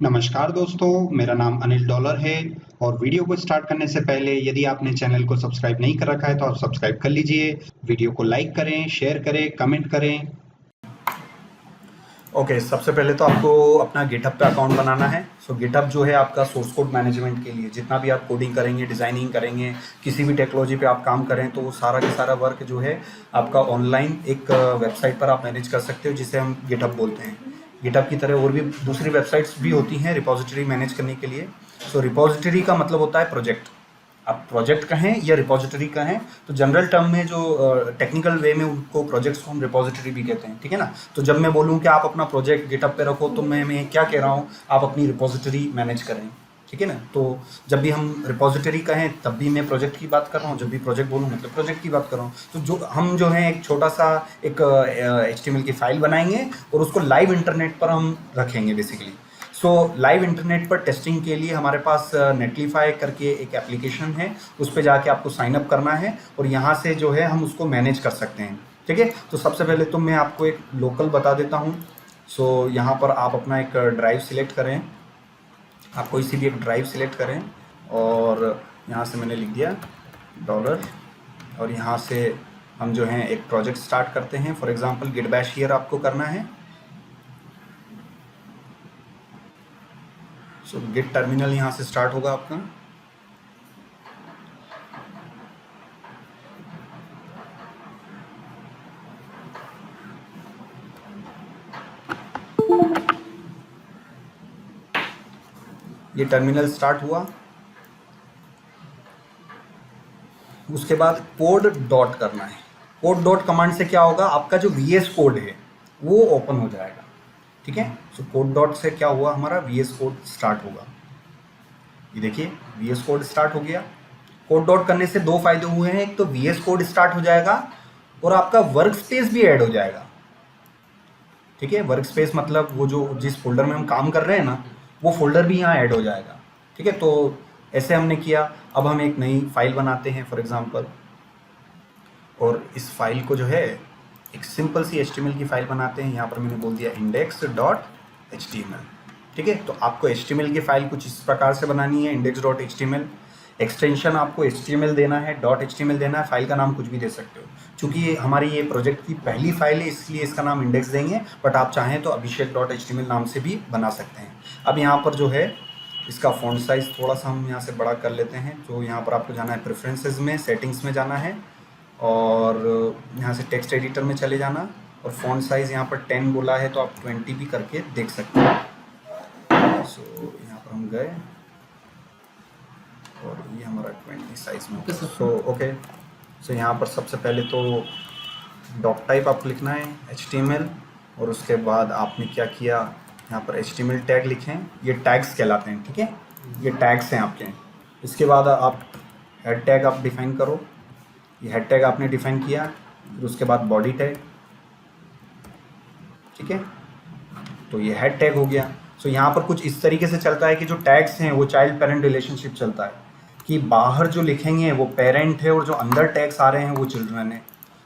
नमस्कार दोस्तों, मेरा नाम अनिल डॉलर है और वीडियो को स्टार्ट करने से पहले यदि आपने चैनल को सब्सक्राइब नहीं कर रखा है तो आप सब्सक्राइब कर लीजिए। वीडियो को लाइक करें, शेयर करें, कमेंट करें। ओके सबसे पहले तो आपको अपना गिटहब पे अकाउंट बनाना है। सो गिटहब जो है आपका सोर्स कोड मैनेजमेंट के लिए, जितना भी आप कोडिंग करेंगे, डिज़ाइनिंग करेंगे, किसी भी टेक्नोलॉजी पे आप काम करें तो वो सारा का सारा वर्क जो है आपका ऑनलाइन एक वेबसाइट पर आप मैनेज कर सकते हो, जिसे हम गिटहब बोलते हैं। गिटहब की तरह और भी दूसरी वेबसाइट्स भी होती हैं रिपोजिटरी मैनेज करने के लिए। सो रिपोजिटरी का मतलब होता है प्रोजेक्ट। आप प्रोजेक्ट कहें या रिपोजिटरी कहें, तो जनरल टर्म में जो टेक्निकल वे में उनको प्रोजेक्ट्स को हम रिपोजिटरी भी कहते हैं, ठीक है ना। तो जब मैं बोलूँ कि आप अपना प्रोजेक्ट गिटहब पे रखो तो मैं क्या कह रहा हूँ, आप अपनी रिपोजिटरी मैनेज करें, ठीक है ना। तो जब भी हम रिपोजिटरी कहें तब भी मैं प्रोजेक्ट की बात कर रहा हूँ, जब भी प्रोजेक्ट बोलूँ मतलब प्रोजेक्ट की बात कर रहा हूँ। तो जो है एक छोटा सा एक HTML की फाइल बनाएंगे और उसको लाइव इंटरनेट पर हम रखेंगे बेसिकली। सो लाइव इंटरनेट पर टेस्टिंग के लिए हमारे पास नेटलीफाई करके एक एप्लीकेशन है, उस पर जाके आपको साइन अप करना है और यहाँ से जो है हम उसको मैनेज कर सकते हैं, ठीक है। तो सबसे पहले तो मैं आपको एक लोकल बता देता हूँ। सो यहाँ पर आप अपना एक ड्राइव सिलेक्ट करें, आप कोई सी भी एक ड्राइव सिलेक्ट करें और यहाँ से मैंने लिख दिया डॉलर, और यहाँ से हम जो हैं एक प्रोजेक्ट स्टार्ट करते हैं। For example git bash here आपको करना है। सो गिट टर्मिनल यहाँ से स्टार्ट होगा आपका। ये टर्मिनल स्टार्ट हुआ। उसके बाद कोड डॉट करना है। कोड डॉट कमांड से क्या होगा, आपका जो VS कोड है वो ओपन हो जाएगा, ठीक है। सो कोड डॉट से क्या हुआ, हमारा VS कोड स्टार्ट होगा। ये देखिए VS कोड स्टार्ट हो गया। कोड डॉट करने से दो फायदे हुए हैं, एक तो VS कोड स्टार्ट हो जाएगा और आपका वर्क स्पेस भी ऐड हो जाएगा, ठीक है। वर्क स्पेस मतलब वो जो जिस फोल्डर में हम काम कर रहे हैं ना, वो फोल्डर भी यहाँ ऐड हो जाएगा, ठीक है। तो ऐसे हमने किया। अब हम एक नई फाइल बनाते हैं फॉर एग्जांपल, और इस फाइल को जो है एक सिंपल सी HTML की फाइल बनाते हैं। यहाँ पर मैंने बोल दिया index.html, ठीक है। तो आपको HTML की फाइल कुछ इस प्रकार से बनानी है, index.html। एक्सटेंशन आपको HTML देना है, .html देना है, फाइल का नाम कुछ भी दे सकते हो। चूँकि ये हमारी ये प्रोजेक्ट की पहली फाइल है इसलिए इसका नाम इंडेक्स देंगे, बट आप चाहें तो abhishek.html नाम से भी बना सकते हैं। अब यहाँ पर जो है इसका फ़ॉन्ट साइज़ थोड़ा सा हम यहाँ से बड़ा कर लेते हैं। तो यहाँ पर आपको जाना है प्रेफरेंसेस में, सेटिंग्स में जाना है और यहाँ से टेक्स्ट एडिटर में चले जाना, और फ़ॉन्ट साइज़ यहाँ पर 10 बोला है तो आप 20 भी करके देख सकते हैं। सो यहाँ पर हम गए और ये हमारा 20 साइज़ में। सो ओके, सो यहाँ पर सबसे पहले तो डॉक टाइप आपको लिखना है HTML, और उसके बाद आपने क्या किया, यहाँ पर HTML टैग लिखें। ये टैग्स कहलाते हैं, ठीक है, ये टैग्स हैं आपके। इसके बाद आप हेड टैग आप डिफाइन करो। ये हेड टैग आपने डिफाइन किया, फिर उसके बाद बॉडी टैग, ठीक है। तो ये हेड टैग हो गया। सो यहाँ पर कुछ इस तरीके से चलता है कि जो टैग्स हैं वो चाइल्ड पेरेंट रिलेशनशिप चलता है, कि बाहर जो लिखेंगे वो पेरेंट है और जो अंदर टैग्स आ रहे हैं वो चिल्ड्रन है।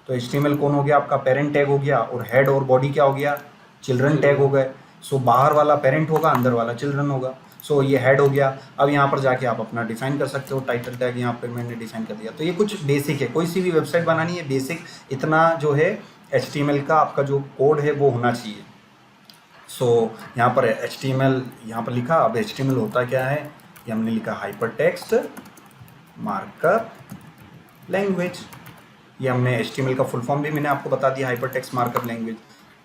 तो HTML कौन हो गया, आपका पेरेंट टैग हो गया, और हेड और बॉडी क्या हो गया, चिल्ड्रन टैग हो गए। सो बाहर वाला पेरेंट होगा, अंदर वाला चिल्ड्रन होगा। सो ये हेड हो गया। अब यहाँ पर जाके आप अपना डिफाइन कर सकते हो। टाइटल टैग यहाँ पे मैंने डिफाइन कर दिया। तो ये कुछ बेसिक है, कोई सी भी वेबसाइट बनानी है बेसिक इतना जो है HTML का आपका जो कोड है वो होना चाहिए। सो यहाँ पर HTML यहाँ पर लिखा। अब HTML होता क्या है, ये हमने लिखा हाइपर टेक्स्ट मार्कअप लैंग्वेज। ये हमने HTML का फुल फॉर्म भी मैंने आपको बता दिया, हाइपर टेक्स्ट मार्कअप लैंग्वेज,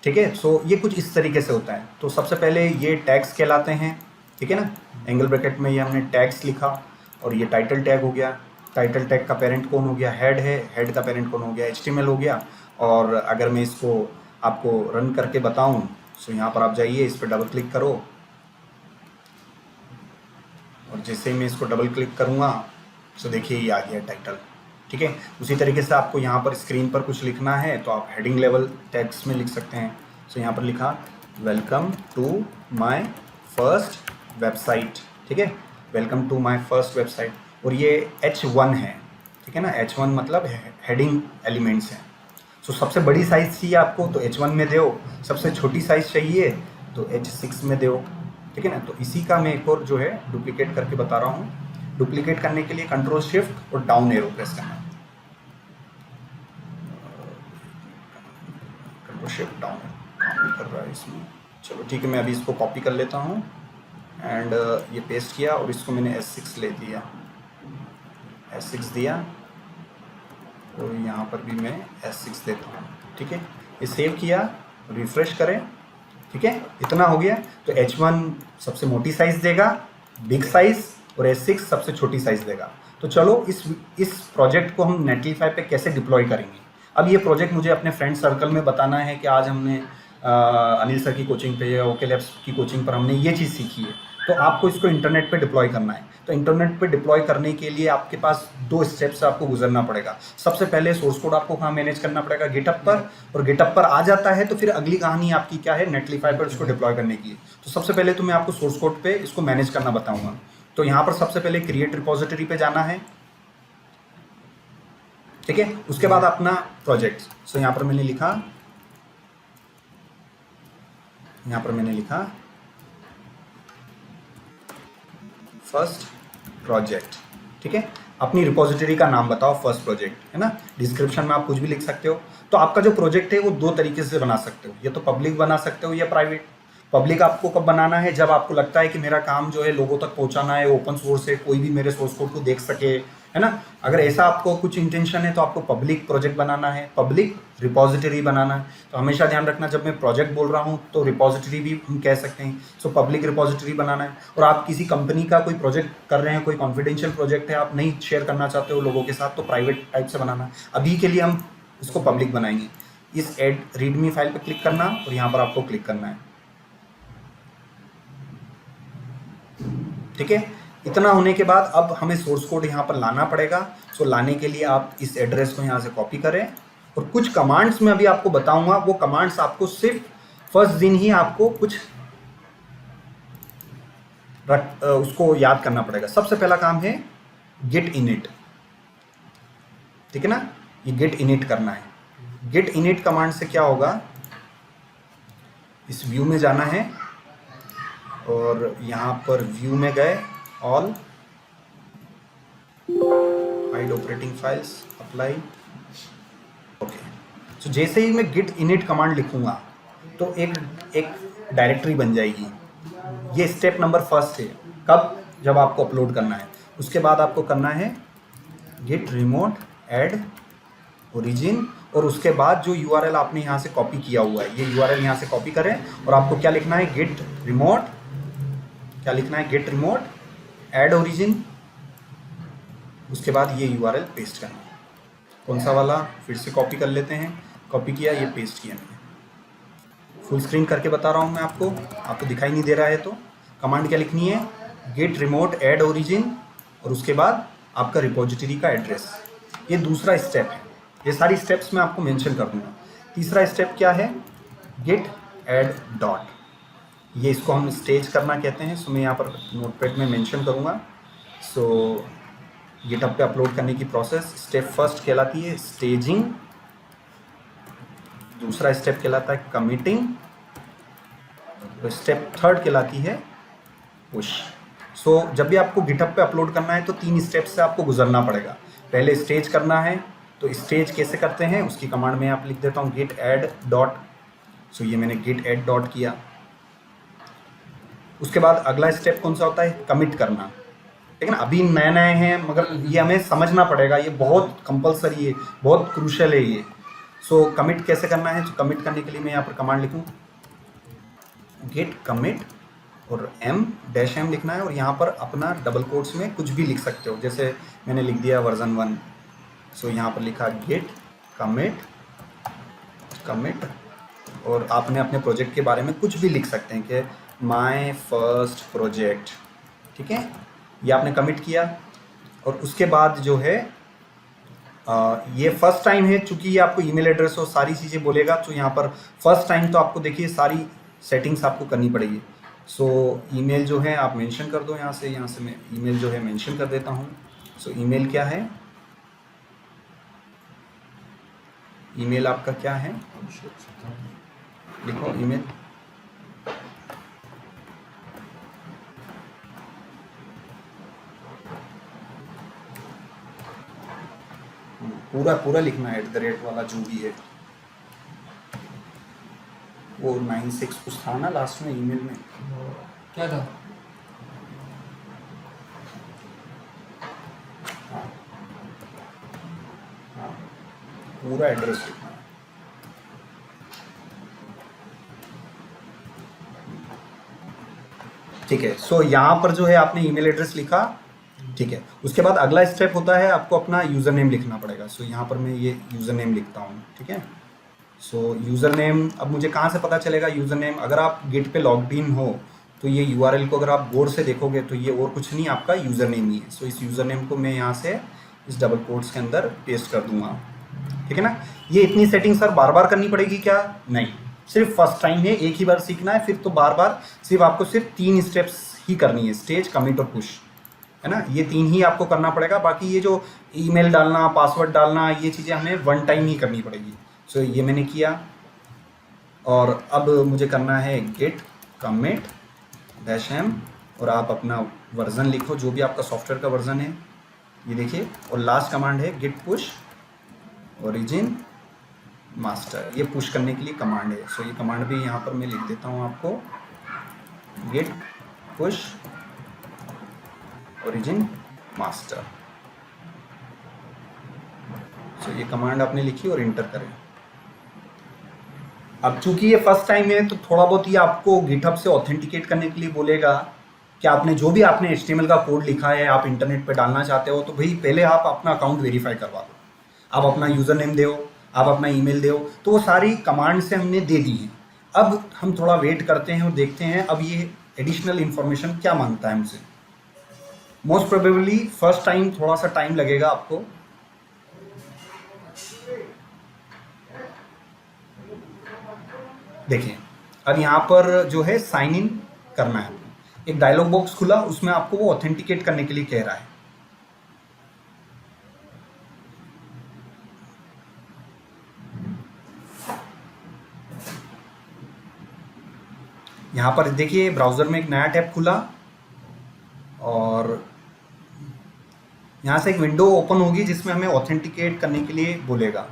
ठीक है। सो ये कुछ इस तरीके से होता है। तो सबसे पहले ये टैग्स कहलाते हैं, ठीक है ना। एंगल ब्रैकेट में ये हमने टैग्स लिखा, और ये टाइटल टैग हो गया। टाइटल टैग का पेरेंट कौन हो गया, हेड है। हेड का पेरेंट कौन हो गया, HTML हो गया। और अगर मैं इसको आपको रन करके बताऊं, सो यहाँ पर आप जाइए, इस पर डबल क्लिक करो, और जैसे ही मैं इसको डबल क्लिक करूँगा सो देखिए ये आ गया टाइटल, ठीक है। उसी तरीके से आपको यहाँ पर स्क्रीन पर कुछ लिखना है तो आप हेडिंग लेवल टेक्स्ट में लिख सकते हैं। सो यहाँ पर लिखा welcome to my first website, ठीक है, welcome to my first website. और ये H1 है, ठीक है ना। H1 मतलब हेडिंग एलिमेंट्स हैं। सो सबसे बड़ी साइज़ चाहिए आपको तो H1 में दो, सबसे छोटी साइज़ चाहिए तो H6 में दो, ठीक है ना। तो इसी का मैं एक और जो है डुप्लीकेट करके बता रहा हूँ। डुप्लीकेट करने के लिए कंट्रोल शिफ्ट और डाउन एरो प्रेस करना है, कंट्रोल शिफ्ट डाउन काम कर रहा है इसमें। चलो ठीक है, मैं अभी इसको कॉपी कर लेता हूँ एंड ये पेस्ट किया और इसको मैंने S6 ले दिया, S6 दिया और यहाँ पर भी मैं S6 देता हूँ। ठीक है, ये सेव किया, रिफ्रेश करें। ठीक है, इतना हो गया। तो H1 सबसे मोटी साइज़ देगा, बिग साइज़, और S6 सबसे छोटी साइज़ देगा। तो चलो इस प्रोजेक्ट को हम नेटलीफाई पे कैसे डिप्लॉय करेंगे। अब ये प्रोजेक्ट मुझे अपने फ्रेंड सर्कल में बताना है कि आज हमने अनिल सर की कोचिंग पे या ओके लैब्स की कोचिंग पर हमने ये चीज़ सीखी है। तो आपको इसको इंटरनेट पे डिप्लॉय करना है। तो इंटरनेट पे डिप्लॉय करने के लिए आपके पास 2 स्टेप से आपको गुजरना पड़ेगा। सबसे पहले सोर्स कोड आपको कहाँ मैनेज करना पड़ेगा, गिटहब पर, और गिटहब पर आ जाता है तो फिर अगली कहानी आपकी क्या है, नेटलीफाई पर इसको डिप्लॉय करने की। तो सबसे पहले तो मैं आपको सोर्स कोड पे इसको मैनेज करना बताऊंगा। तो यहाँ पर सबसे पहले क्रिएट रिपोजिटरी पे जाना है। ठीक है, उसके बाद अपना प्रोजेक्ट। सो यहाँ पर मैंने लिखा फर्स्ट प्रोजेक्ट। ठीक है, अपनी रिपोजिटरी का नाम बताओ, फर्स्ट प्रोजेक्ट, है ना। डिस्क्रिप्शन में आप कुछ भी लिख सकते हो। तो आपका जो प्रोजेक्ट है वो 2 तरीके से बना सकते हो, या तो पब्लिक बना सकते हो या प्राइवेट। पब्लिक आपको कब बनाना है, जब आपको लगता है कि मेरा काम जो है लोगों तक पहुंचाना है, ओपन सोर्स है, कोई भी मेरे सोर्स कोड को देख सके, है ना। अगर ऐसा आपको कुछ इंटेंशन है तो आपको पब्लिक प्रोजेक्ट बनाना है, पब्लिक रिपोजिटरी बनाना है। तो हमेशा ध्यान रखना, जब मैं प्रोजेक्ट बोल रहा हूँ तो रिपोजिटरी भी हम कह सकते हैं। सो पब्लिक रिपोजिटरी बनाना है। और आप किसी कंपनी का कोई प्रोजेक्ट कर रहे हैं, कोई कॉन्फिडेंशियल प्रोजेक्ट है, आप नहीं शेयर करना चाहते हो लोगों के साथ, तो प्राइवेट टाइप से बनाना है। अभी के लिए हम इसको पब्लिक बनाएंगे। इस एड रीडमी फाइल पर क्लिक करना और यहाँ पर आपको क्लिक करना है। ठीक है, इतना होने के बाद अब हमें सोर्स कोड यहाँ पर लाना पड़ेगा। सो लाने के लिए आप इस एड्रेस को यहाँ से कॉपी करें, और कुछ कमांड्स में अभी आपको बताऊंगा, वो कमांड्स आपको सिर्फ फर्स्ट दिन ही आपको कुछ उसको याद करना पड़ेगा। सबसे पहला काम है गेट इनिट। ठीक है ना, ये गेट इनिट करना है। गेट इनिट कमांड से क्या होगा, इस व्यू में जाना है और यहाँ पर व्यू में गए, all, hide operating files, apply, okay. तो जैसे ही मैं गिट इनिट कमांड लिखूंगा तो एक डायरेक्टरी बन जाएगी। ये स्टेप नंबर फर्स्ट है। कब, जब आपको अपलोड करना है। उसके बाद आपको करना है गिट रिमोट ऐड ओरिजिन, और उसके बाद जो URL आपने यहाँ से कॉपी किया हुआ है, ये URL यहाँ से कॉपी करें और आपको क्या लिखना है, गिट रिमोट, क्या लिखना है, गेट रिमोट ऐड ओरिजिन। उसके बाद ये URL पेस्ट करना है। कौन सा वाला, फिर से कॉपी कर लेते हैं। कॉपी किया, ये पेस्ट किया मैंने। फुल स्क्रीन करके बता रहा हूँ मैं आपको दिखाई नहीं दे रहा है तो कमांड क्या लिखनी है, गेट रिमोट ऐड ओरिजिन, और उसके बाद आपका रिपोजिटरी का एड्रेस। ये दूसरा स्टेप है। ये सारी स्टेप्स मैं आपको मेंशन कर दूंगा। तीसरा स्टेप क्या है, गेट ऐड डॉट। ये इसको हम स्टेज करना कहते हैं। सो मैं यहाँ पर नोटपैड में मेंशन करूँगा। सो गिटहब पे अपलोड करने की प्रोसेस, स्टेप फर्स्ट कहलाती है स्टेजिंग, दूसरा स्टेप कहलाता है कमिटिंग, तो स्टेप थर्ड कहलाती है पुश। सो जब भी आपको गिटहब पे अपलोड करना है तो 3 स्टेप से आपको गुजरना पड़ेगा। पहले स्टेज करना है, तो स्टेज कैसे करते हैं उसकी कमांड में आप लिख देता हूँ, गिट ऐड डॉट। सो ये मैंने गिट ऐड डॉट किया। उसके बाद अगला स्टेप कौन सा होता है, कमिट करना। ठीक है ना, अभी नए नए हैं मगर ये हमें समझना पड़ेगा, ये बहुत कंपलसरी है, बहुत क्रूशल है ये। सो कमिट कैसे करना है, तो कमिट करने के लिए मैं यहाँ पर कमांड लिखूँ, गेट कमिट, और M लिखना है, और यहाँ पर अपना डबल कोट्स में कुछ भी लिख सकते हो। जैसे मैंने लिख दिया वर्जन 1। सो यहाँ पर लिखा गेट कमिट, और आपने अपने प्रोजेक्ट के बारे में कुछ भी लिख सकते हैं कि माय फर्स्ट प्रोजेक्ट। ठीक है, ये आपने कमिट किया। और उसके बाद जो है ये फर्स्ट टाइम है, चूंकि ये आपको ईमेल एड्रेस और सारी चीज़ें बोलेगा, तो यहाँ पर फर्स्ट टाइम तो आपको देखिए सारी सेटिंग्स आपको करनी पड़ेगी। सो ईमेल जो है आप मेंशन कर दो यहाँ से मैं ईमेल जो है मेंशन कर देता हूँ। सो ईमेल क्या है, ईमेल आपका क्या है, लिखो ईमेल, पूरा पूरा लिखना है @ वाला जो भी है। वो 96 कुछ था ना लास्ट में ईमेल में, क्या था? हाँ हाँ, पूरा एड्रेस लिखना है। ठीक है, सो यहाँ पर जो है आपने ईमेल एड्रेस लिखा, ठीक है। उसके बाद अगला स्टेप होता है आपको अपना यूज़र नेम लिखना पड़ेगा। सो यहाँ पर मैं ये यूज़र नेम लिखता हूँ, ठीक है। सो यूज़र नेम, अब मुझे कहाँ से पता चलेगा यूज़र नेम? अगर आप गिट पे लॉग्ड इन हो तो ये URL को अगर आप गौर से देखोगे तो ये और कुछ नहीं, आपका यूज़र नेम ही है। सो इस यूज़र नेम को मैं यहाँ से इस डबल कोट्स के अंदर पेस्ट कर दूंगा, ठीक है ना। ये इतनी सेटिंग सर बार बार करनी पड़ेगी क्या? नहीं, सिर्फ फर्स्ट टाइम है, एक ही बार सीखना है, फिर तो बार बार सिर्फ आपको सिर्फ 3 स्टेप्स ही करनी है, स्टेज, कमिट और पुश, है ना। ये 3 ही आपको करना पड़ेगा। बाकी ये जो ईमेल डालना, पासवर्ड डालना, ये चीज़ें हमें वन टाइम ही करनी पड़ेगी। सो ये मैंने किया, और अब मुझे करना है git commit -m, और आप अपना वर्जन लिखो, जो भी आपका सॉफ्टवेयर का वर्जन है, ये देखिए। और लास्ट कमांड है git push origin master, ये पुश करने के लिए कमांड है। सो ये कमांड भी यहाँ पर मैं लिख देता हूँ आपको, git push origin master। सो ये कमांड आपने लिखी और इंटर करें। अब चूंकि ये फर्स्ट टाइम है तो थोड़ा बहुत ये आपको गिटहब से ऑथेंटिकेट करने के लिए बोलेगा कि आपने जो भी आपने HTML का कोड लिखा है, आप इंटरनेट पे डालना चाहते हो, तो भाई पहले आप अपना अकाउंट वेरीफाई करवा लो, आप अपना यूज़र नेम दो, आप अपना ईमेल दो। तो वो सारी कमांड से हमने दे दी है। अब हम थोड़ा वेट करते हैं और देखते हैं अब ये एडिशनल इन्फॉर्मेशन क्या मांगता है हमसे। मोस्ट प्रोबेबली फर्स्ट टाइम थोड़ा सा टाइम लगेगा आपको। देखिए, अब यहाँ पर जो है साइन इन करना है, एक डायलॉग बॉक्स खुला, उसमें आपको वो ऑथेंटिकेट करने के लिए कह रहा है। यहाँ पर देखिए ब्राउज़र में एक नया टैब खुला और यहाँ से एक विंडो ओपन होगी जिसमें हमें ऑथेंटिकेट करने के लिए बोलेगा।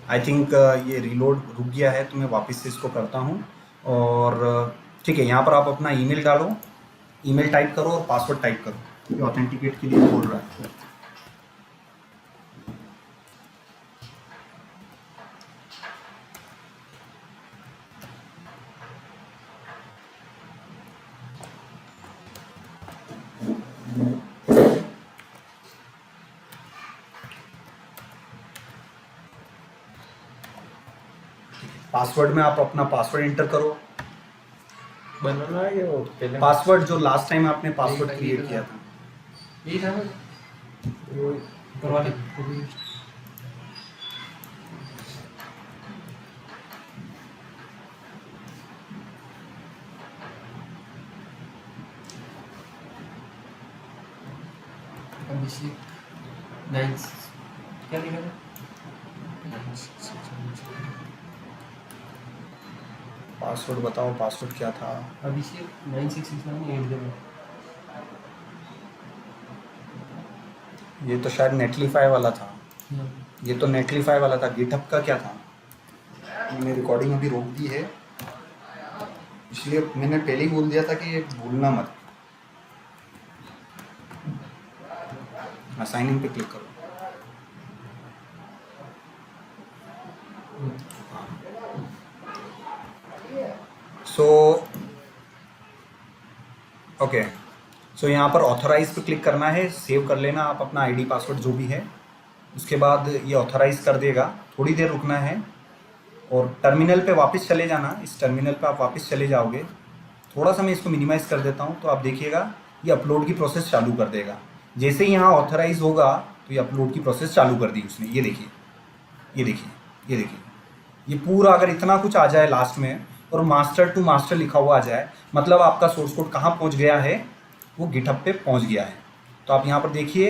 आई थिंक ये रीलोड रुक गया है, तो मैं वापस से इसको करता हूँ। और ठीक है, यहाँ पर आप अपना ईमेल डालो, ईमेल टाइप करो और पासवर्ड टाइप करो, ये ऑथेंटिकेट के लिए बोल रहा है। पासवर्ड में आप अपना पासवर्ड एंटर करो। बनाना है वो पहले पासवर्ड जो लास्ट टाइम आपने पासवर्ड क्रिएट किया था, यही था ना, वो करवा ले। अभिषेक 9 क्या लिखा था? पासवर्ड बताओ, पासवर्ड क्या था? अभिषेक 9669 ये तो शायद नेटलीफाई वाला था, ये तो नेटलीफाई वाला था। गिटहब का क्या था? मैंने रिकॉर्डिंग अभी रोक दी है, इसलिए मैंने पहले ही बोल दिया था कि ये भूलना मत। हाँ, साइन इन पे क्लिक करो। सो ओके, सो यहाँ पर ऑथराइज पे क्लिक करना है, सेव कर लेना आप अपना आईडी पासवर्ड जो भी है। उसके बाद ये ऑथराइज कर देगा, थोड़ी देर रुकना है और टर्मिनल पे वापस चले जाना। इस टर्मिनल पे आप वापस चले जाओगे, थोड़ा सा मैं इसको मिनिमाइज़ कर देता हूँ, तो आप देखिएगा ये अपलोड की प्रोसेस चालू कर देगा। जैसे ही यहाँ ऑथराइज होगा तो ये अपलोड की प्रोसेस चालू कर दी उसने। ये देखिए, ये देखिए, ये देखिए, ये पूरा अगर इतना कुछ आ जाए लास्ट में और मास्टर टू मास्टर लिखा हुआ आ जाए, मतलब आपका सोर्स कोड कहाँ पहुँच गया है, वो गिटहब पे पहुँच गया है। तो आप यहाँ पर देखिए,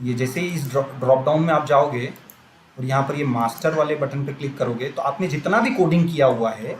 ये जैसे ही इस ड्रॉप डाउन में आप जाओगे और यहाँ पर ये मास्टर वाले बटन पे क्लिक करोगे तो आपने जितना भी कोडिंग किया हुआ है,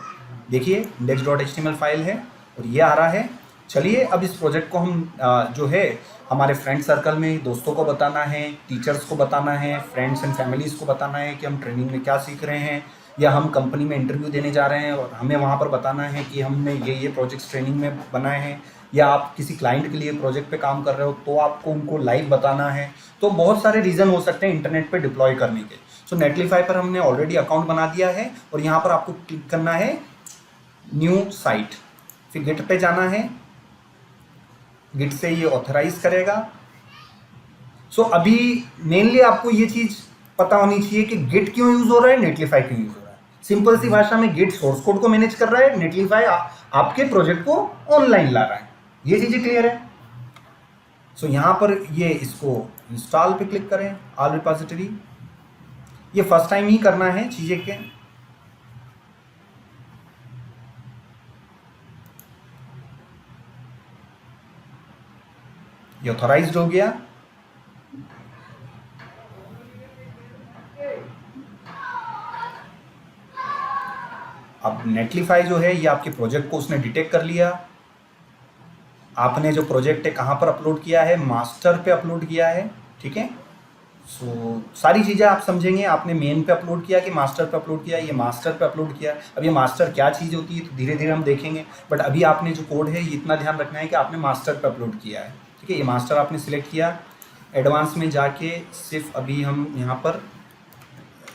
देखिए index.html फाइल है और ये आ रहा है। चलिए अब इस प्रोजेक्ट को हम जो है हमारे फ्रेंड सर्कल में दोस्तों को बताना है, टीचर्स को बताना है, फ्रेंड्स एंड फैमिलीज़ को बताना है कि हम ट्रेनिंग में क्या सीख रहे हैं, या हम कंपनी में इंटरव्यू देने जा रहे हैं और हमें वहाँ पर बताना है कि हमने ये प्रोजेक्ट्स ट्रेनिंग में बनाए हैं, या आप किसी क्लाइंट के लिए प्रोजेक्ट पे काम कर रहे हो तो आपको उनको लाइव बताना है। तो बहुत सारे रीज़न हो सकते हैं इंटरनेट पे डिप्लॉय करने के। सो नेटलीफाई पर हमने ऑलरेडी अकाउंट बना दिया है और यहाँ पर आपको क्लिक करना है न्यू साइट, फिर गिट पे जाना है, गिट से ये ऑथराइज करेगा। सो अभी मेनली आपको ये चीज़ पता होनी चाहिए कि गिट क्यों यूज़ हो रहा है, नेटलीफाई क्यों यूज़ हो रहा है। सिंपल सी भाषा में गिट सोर्स कोड को मैनेज कर रहा है, नेटलीफाई आपके प्रोजेक्ट को ऑनलाइन ला रहा है। ये चीज़ें क्लियर है। सो यहाँ पर ये इसको इंस्टॉल पे क्लिक करें, ऑल रिपोजिटरी। ये फर्स्ट टाइम ही करना है चीज़ें के। ये ऑथराइज्ड हो गया। अब नेटलीफाई जो है ये आपके प्रोजेक्ट को उसने डिटेक्ट कर लिया। आपने जो प्रोजेक्ट है कहाँ पर अपलोड किया है, मास्टर पे अपलोड किया है, ठीक है। सो सारी चीज़ें आप समझेंगे। आपने मेन पे अपलोड किया कि मास्टर पे अपलोड किया, ये मास्टर पे अपलोड किया। अब ये मास्टर क्या चीज़ होती है तो धीरे धीरे हम देखेंगे, बट अभी आपने जो कोड है ये इतना ध्यान रखना है कि आपने मास्टर पे अपलोड किया है, ठीक है। ये मास्टर आपने सिलेक्ट किया। एडवांस में जाके सिर्फ अभी हम यहाँ पर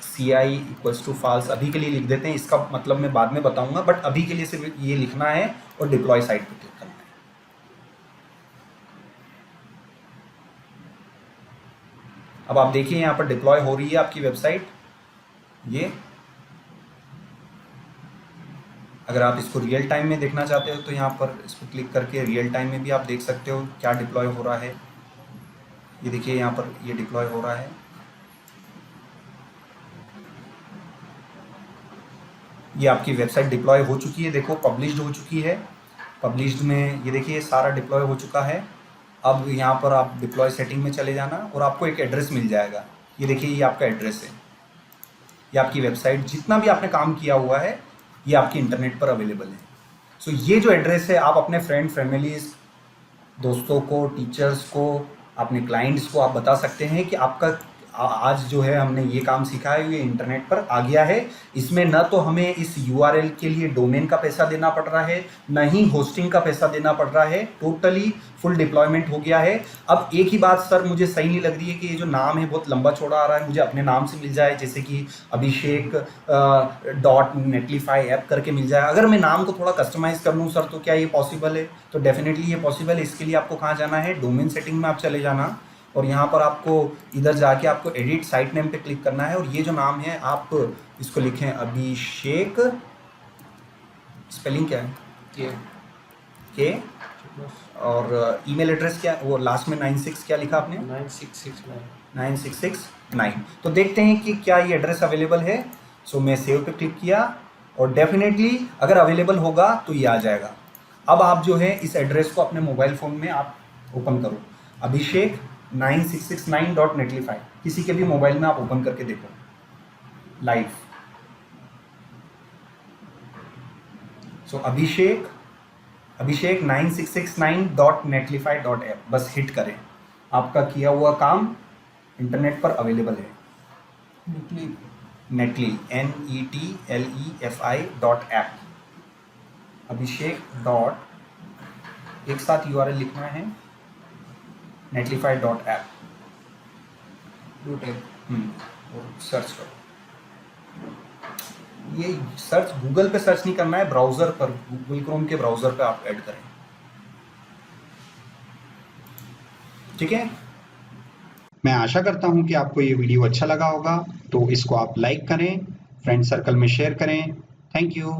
CI = false अभी के लिए लिख देते हैं। इसका मतलब मैं बाद में बताऊंगा, बट अभी के लिए सिर्फ ये लिखना है और डिप्लॉय साइट पे क्लिक करना है। अब आप देखिए यहाँ पर डिप्लॉय हो रही है आपकी वेबसाइट। ये अगर आप इसको रियल टाइम में देखना चाहते हो तो यहाँ पर इसको क्लिक करके रियल टाइम में भी आप देख सकते हो क्या डिप्लॉय हो रहा है। ये देखिए यहाँ पर ये डिप्लॉय हो रहा है। ये आपकी वेबसाइट डिप्लॉय हो चुकी है, देखो पब्लिश्ड हो चुकी है। पब्लिश्ड में ये देखिए सारा डिप्लॉय हो चुका है। अब यहाँ पर आप डिप्लॉय सेटिंग में चले जाना और आपको एक एड्रेस मिल जाएगा। ये देखिए ये आपका एड्रेस है, ये आपकी वेबसाइट जितना भी आपने काम किया हुआ है ये आपकी इंटरनेट पर अवेलेबल है। सो ये जो एड्रेस है आप अपने फ्रेंड फैमिलीज, दोस्तों को, टीचर्स को, अपने क्लाइंट्स को आप बता सकते हैं कि आपका आज जो है हमने ये काम सीखा है ये इंटरनेट पर आ गया है। इसमें न तो हमें इस URL के लिए डोमेन का पैसा देना पड़ रहा है, न ही होस्टिंग का पैसा देना पड़ रहा है। टोटली फुल डिप्लॉयमेंट हो गया है। अब एक ही बात सर मुझे सही नहीं लग रही है कि ये जो नाम है बहुत लंबा चौड़ा आ रहा है, मुझे अपने नाम से मिल जाए, जैसे कि abhishek.netlify ऐप करके मिल जाए। अगर मैं नाम को थोड़ा कस्टमाइज कर लूँ सर तो क्या ये पॉसिबल है? तो डेफिनेटली ये पॉसिबल है। इसके लिए आपको कहाँ जाना है, डोमेन सेटिंग में आप चले जाना और यहाँ पर आपको इधर जाके आपको एडिट साइट नेम पे क्लिक करना है और ये जो नाम है आप इसको लिखें अभिषेक, स्पेलिंग क्या है के और ईमेल एड्रेस क्या, वो लास्ट में 96 क्या लिखा आपने, 9669। तो देखते हैं कि क्या ये एड्रेस अवेलेबल है। सो मैं सेव पे क्लिक किया और डेफिनेटली अगर अवेलेबल होगा तो ये आ जाएगा। अब आप जो है इस एड्रेस को अपने मोबाइल फ़ोन में आप ओपन करो, अभिषेक 9669.netlify, किसी के भी मोबाइल में आप ओपन करके देखो लाइव। सो अभिषेक 9669.netlify.app बस हिट करें, आपका किया हुआ काम इंटरनेट पर अवेलेबल है। नेटली NETLEFI.app, अभिषेक डॉट एक साथ URL लिखना है netlify.app और सर्च करो। ये सर्च गूगल पे सर्च नहीं करना है, ब्राउजर पर, गूगल क्रोम के ब्राउजर पे आप ऐड करें, ठीक है। मैं आशा करता हूं कि आपको ये वीडियो अच्छा लगा होगा, तो इसको आप लाइक करें, फ्रेंड सर्कल में शेयर करें। Thank you.